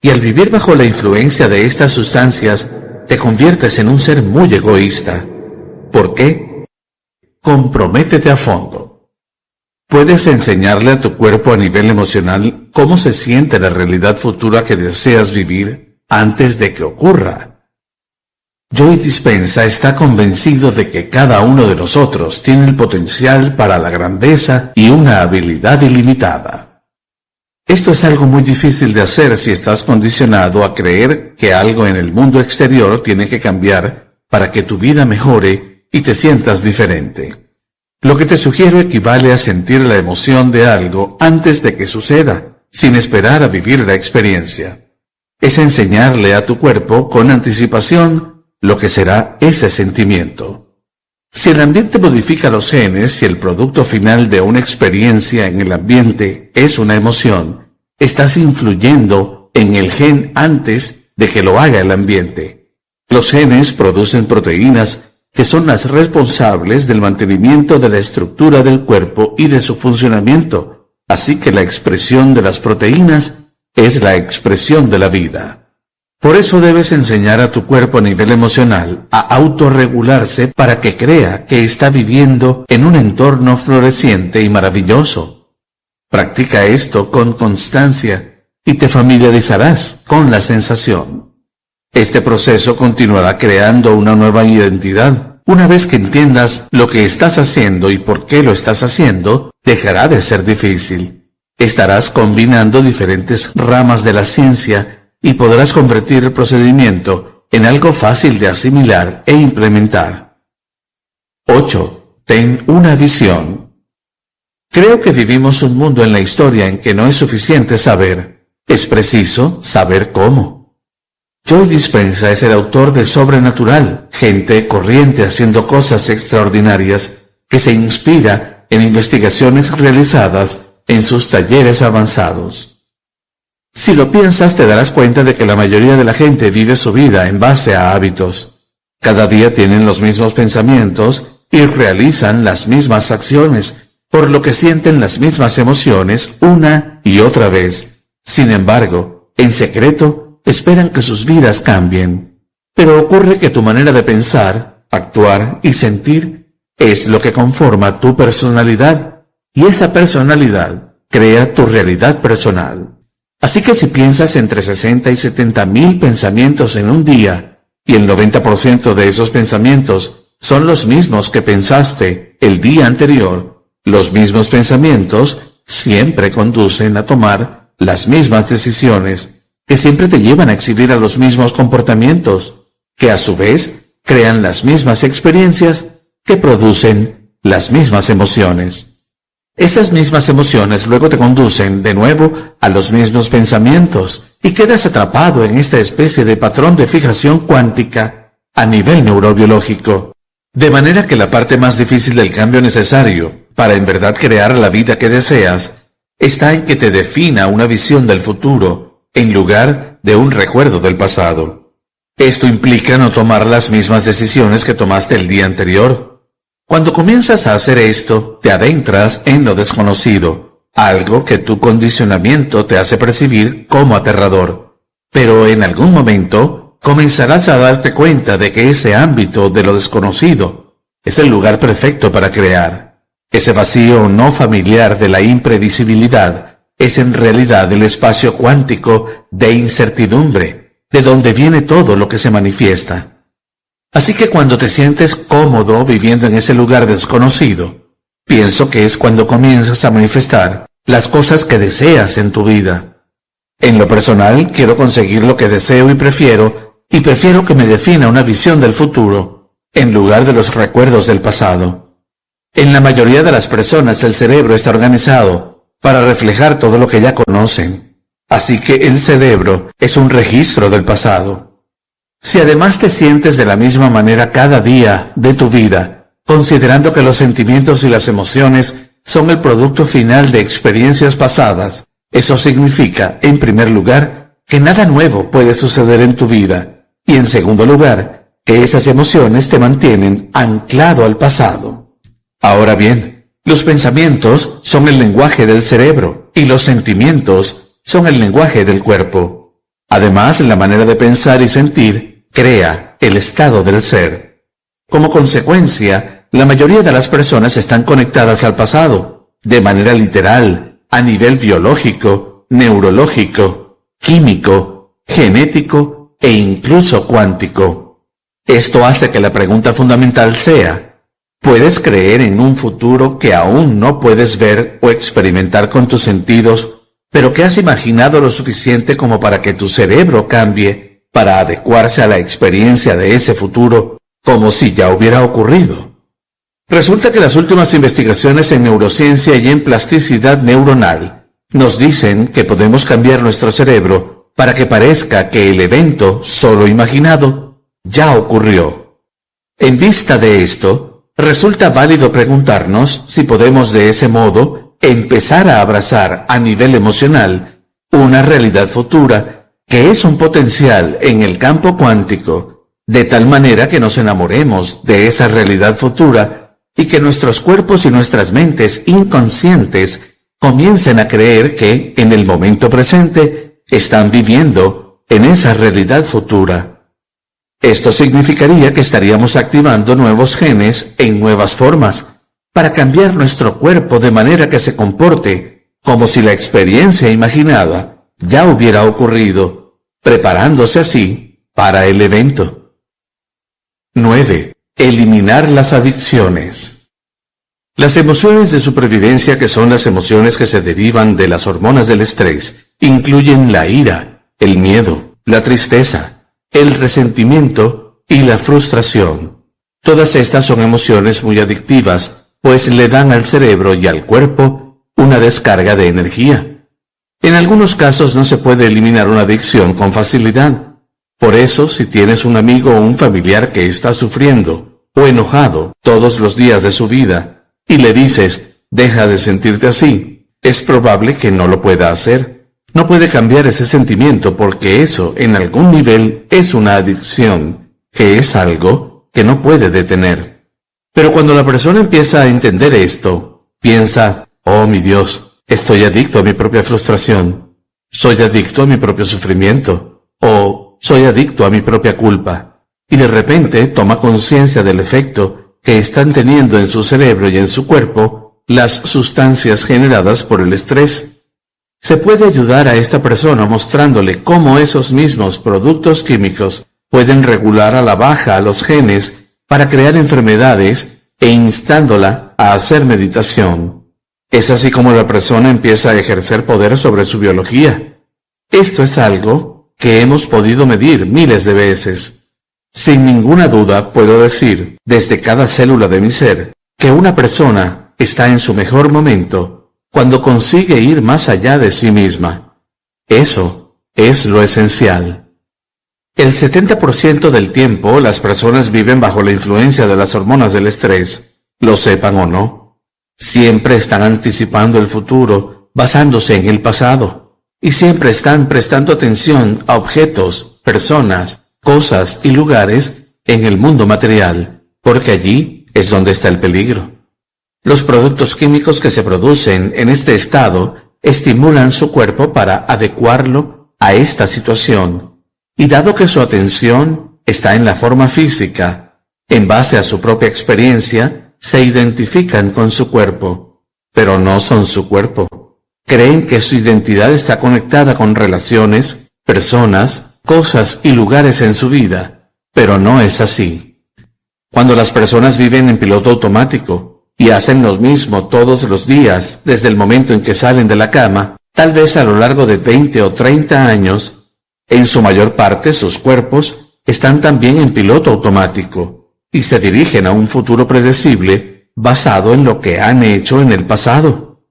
Y al vivir bajo la influencia de estas sustancias, te conviertes en un ser muy egoísta. ¿Por qué? Comprométete a fondo. Puedes enseñarle a tu cuerpo a nivel emocional cómo se siente la realidad futura que deseas vivir antes de que ocurra. Joe Dispenza está convencido de que cada uno de nosotros tiene el potencial para la grandeza y una habilidad ilimitada. Esto es algo muy difícil de hacer si estás condicionado a creer que algo en el mundo exterior tiene que cambiar para que tu vida mejore y te sientas diferente. Lo que te sugiero equivale a sentir la emoción de algo antes de que suceda, sin esperar a vivir la experiencia. Es enseñarle a tu cuerpo con anticipación lo que será ese sentimiento. Si el ambiente modifica los genes y el producto final de una experiencia en el ambiente es una emoción, estás influyendo en el gen antes de que lo haga el ambiente. Los genes producen proteínas que son las responsables del mantenimiento de la estructura del cuerpo y de su funcionamiento, así que la expresión de las proteínas es la expresión de la vida. Por eso debes enseñar a tu cuerpo a nivel emocional a autorregularse para que crea que está viviendo en un entorno floreciente y maravilloso. Practica esto con constancia y te familiarizarás con la sensación. Este proceso continuará creando una nueva identidad. Una vez que entiendas lo que estás haciendo y por qué lo estás haciendo, dejará de ser difícil. Estarás combinando diferentes ramas de la ciencia y podrás convertir el procedimiento en algo fácil de asimilar e implementar. 8. Ten una visión. Creo que vivimos un mundo en la historia en que no es suficiente saber, es preciso saber cómo. Joe Dispenza es el autor de Sobrenatural, gente corriente haciendo cosas extraordinarias, que se inspira en investigaciones realizadas en sus talleres avanzados. Si lo piensas, te darás cuenta de que la mayoría de la gente vive su vida en base a hábitos. Cada día tienen los mismos pensamientos y realizan las mismas acciones, por lo que sienten las mismas emociones una y otra vez. Sin embargo, en secreto, esperan que sus vidas cambien. Pero ocurre que tu manera de pensar, actuar y sentir es lo que conforma tu personalidad, y esa personalidad crea tu realidad personal. Así que si piensas entre 60 y 70 mil pensamientos en un día, y el 90% de esos pensamientos son los mismos que pensaste el día anterior, los mismos pensamientos siempre conducen a tomar las mismas decisiones, que siempre te llevan a exhibir a los mismos comportamientos, que a su vez crean las mismas experiencias que producen las mismas emociones. Esas mismas emociones luego te conducen de nuevo a los mismos pensamientos y quedas atrapado en esta especie de patrón de fijación cuántica a nivel neurobiológico. De manera que la parte más difícil del cambio necesario para en verdad crear la vida que deseas está en que te defina una visión del futuro en lugar de un recuerdo del pasado. Esto implica no tomar las mismas decisiones que tomaste el día anterior. Cuando comienzas a hacer esto, te adentras en lo desconocido, algo que tu condicionamiento te hace percibir como aterrador. Pero en algún momento comenzarás a darte cuenta de que ese ámbito de lo desconocido es el lugar perfecto para crear. Ese vacío no familiar de la imprevisibilidad es en realidad el espacio cuántico de incertidumbre, de donde viene todo lo que se manifiesta. Así que cuando te sientes cómodo viviendo en ese lugar desconocido, pienso que es cuando comienzas a manifestar las cosas que deseas en tu vida. En lo personal, quiero conseguir lo que deseo y prefiero que me defina una visión del futuro, en lugar de los recuerdos del pasado. En la mayoría de las personas el cerebro está organizado para reflejar todo lo que ya conocen. Así que el cerebro es un registro del pasado. Si además te sientes de la misma manera cada día de tu vida, considerando que los sentimientos y las emociones son el producto final de experiencias pasadas, eso significa, en primer lugar, que nada nuevo puede suceder en tu vida, y en segundo lugar, que esas emociones te mantienen anclado al pasado. Ahora bien, los pensamientos son el lenguaje del cerebro, y los sentimientos son el lenguaje del cuerpo. Además, la manera de pensar y sentir crea el estado del ser. Como consecuencia, la mayoría de las personas están conectadas al pasado, de manera literal, a nivel biológico, neurológico, químico, genético e incluso cuántico. Esto hace que la pregunta fundamental sea: ¿puedes creer en un futuro que aún no puedes ver o experimentar con tus sentidos, pero que has imaginado lo suficiente como para que tu cerebro cambie para adecuarse a la experiencia de ese futuro, como si ya hubiera ocurrido? Resulta que las últimas investigaciones en neurociencia y en plasticidad neuronal nos dicen que podemos cambiar nuestro cerebro para que parezca que el evento solo imaginado ya ocurrió. En vista de esto, resulta válido preguntarnos si podemos de ese modo empezar a abrazar a nivel emocional una realidad futura que es un potencial en el campo cuántico, de tal manera que nos enamoremos de esa realidad futura y que nuestros cuerpos y nuestras mentes inconscientes comiencen a creer que, en el momento presente, están viviendo en esa realidad futura. Esto significaría que estaríamos activando nuevos genes en nuevas formas, para cambiar nuestro cuerpo de manera que se comporte como si la experiencia imaginada ya hubiera ocurrido, preparándose así para el evento. 9. Eliminar las adicciones. Las emociones de supervivencia, que son las emociones que se derivan de las hormonas del estrés, incluyen la ira, el miedo, la tristeza, el resentimiento y la frustración. Todas estas son emociones muy adictivas, pues le dan al cerebro y al cuerpo una descarga de energía. En algunos casos no se puede eliminar una adicción con facilidad. Por eso, si tienes un amigo o un familiar que está sufriendo o enojado todos los días de su vida y le dices: deja de sentirte así, es probable que no lo pueda hacer. No puede cambiar ese sentimiento porque eso, en algún nivel, es una adicción, que es algo que no puede detener. Pero cuando la persona empieza a entender esto, piensa: oh mi Dios, estoy adicto a mi propia frustración, soy adicto a mi propio sufrimiento, o soy adicto a mi propia culpa. Y de repente toma conciencia del efecto que están teniendo en su cerebro y en su cuerpo las sustancias generadas por el estrés. Se puede ayudar a esta persona mostrándole cómo esos mismos productos químicos pueden regular a la baja a los genes para crear enfermedades e instándola a hacer meditación. Es así como la persona empieza a ejercer poder sobre su biología. Esto es algo que hemos podido medir miles de veces. Sin ninguna duda puedo decir, desde cada célula de mi ser, que una persona está en su mejor momento cuando consigue ir más allá de sí misma. Eso es lo esencial. El 70% del tiempo las personas viven bajo la influencia de las hormonas del estrés, lo sepan o no. Siempre están anticipando el futuro basándose en el pasado, y siempre están prestando atención a objetos, personas, cosas y lugares en el mundo material, porque allí es donde está el peligro. Los productos químicos que se producen en este estado estimulan su cuerpo para adecuarlo a esta situación. Y dado que su atención está en la forma física, en base a su propia experiencia, se identifican con su cuerpo, pero no son su cuerpo. Creen que su identidad está conectada con relaciones, personas, cosas y lugares en su vida, pero no es así. Cuando las personas viven en piloto automático y hacen lo mismo todos los días desde el momento en que salen de la cama, tal vez a lo largo de 20 o 30 años, en su mayor parte sus cuerpos están también en piloto automático y se dirigen a un futuro predecible basado en lo que han hecho en el pasado.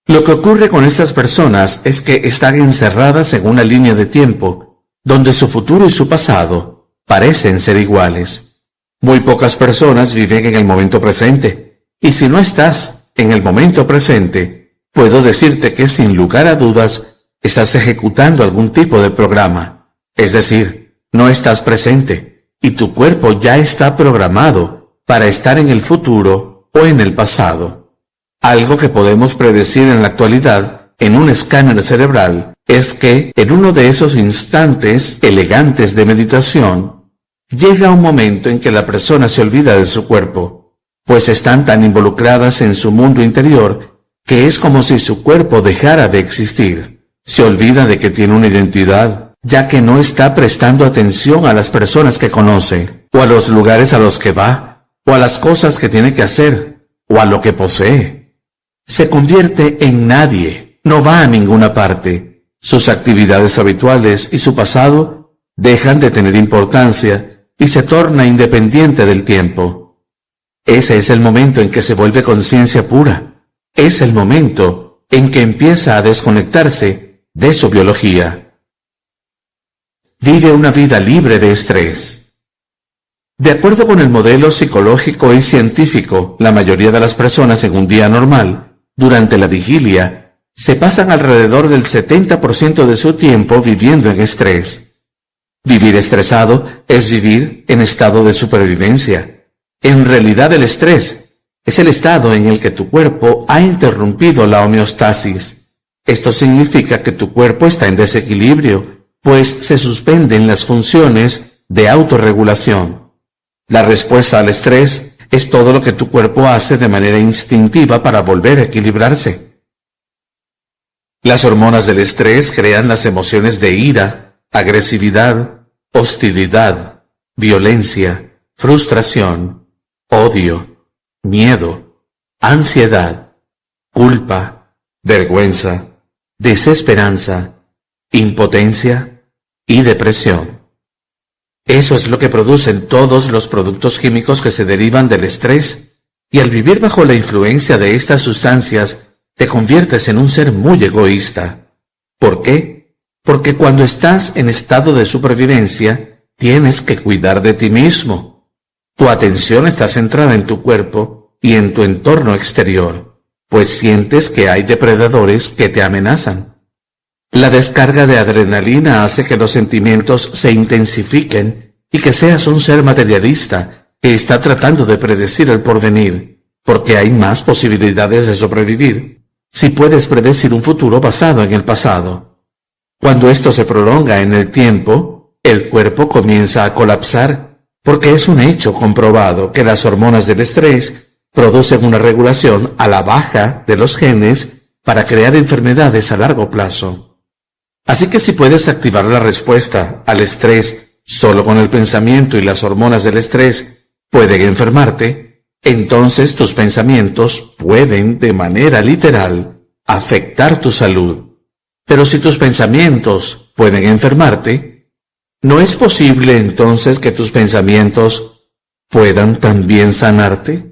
Lo que ocurre con estas personas es que están encerradas en una línea de tiempo donde su futuro y su pasado parecen ser iguales. Muy pocas personas viven en el momento presente, y si no estás en el momento presente, puedo decirte que sin lugar a dudas estás ejecutando algún tipo de programa, es decir, no estás presente, y tu cuerpo ya está programado para estar en el futuro o en el pasado. Algo que podemos predecir en la actualidad en un escáner cerebral es que en uno de esos instantes elegantes de meditación, llega un momento en que la persona se olvida de su cuerpo, pues están tan involucradas en su mundo interior que es como si su cuerpo dejara de existir. Se olvida de que tiene una identidad, ya que no está prestando atención a las personas que conoce, o a los lugares a los que va, o a las cosas que tiene que hacer, o a lo que posee. Se convierte en nadie, no va a ninguna parte. Sus actividades habituales y su pasado dejan de tener importancia y se torna independiente del tiempo. Ese es el momento en que se vuelve conciencia pura. Es el momento en que empieza a desconectarse de su biología. Vive una vida libre de estrés. De acuerdo con el modelo psicológico y científico, la mayoría de las personas en un día normal, durante la vigilia, se pasan alrededor del 70% de su tiempo viviendo en estrés. Vivir estresado es vivir en estado de supervivencia. En realidad el estrés es el estado en el que tu cuerpo ha interrumpido la homeostasis. Esto significa que tu cuerpo está en desequilibrio, pues se suspenden las funciones de autorregulación. La respuesta al estrés es todo lo que tu cuerpo hace de manera instintiva para volver a equilibrarse. Las hormonas del estrés crean las emociones de ira, agresividad, hostilidad, violencia, frustración, odio, miedo, ansiedad, culpa, vergüenza, desesperanza, impotencia y depresión. Eso es lo que producen todos los productos químicos que se derivan del estrés, y al vivir bajo la influencia de estas sustancias, te conviertes en un ser muy egoísta. ¿Por qué? Porque cuando estás en estado de supervivencia, tienes que cuidar de ti mismo. Tu atención está centrada en tu cuerpo y en tu entorno exterior, pues sientes que hay depredadores que te amenazan. La descarga de adrenalina hace que los sentimientos se intensifiquen y que seas un ser materialista que está tratando de predecir el porvenir, porque hay más posibilidades de sobrevivir si puedes predecir un futuro basado en el pasado. Cuando esto se prolonga en el tiempo, el cuerpo comienza a colapsar, porque es un hecho comprobado que las hormonas del estrés producen una regulación a la baja de los genes para crear enfermedades a largo plazo. Así que si puedes activar la respuesta al estrés solo con el pensamiento y las hormonas del estrés pueden enfermarte, entonces tus pensamientos pueden, de manera literal, afectar tu salud. Pero si tus pensamientos pueden enfermarte, ¿no es posible entonces que tus pensamientos puedan también sanarte?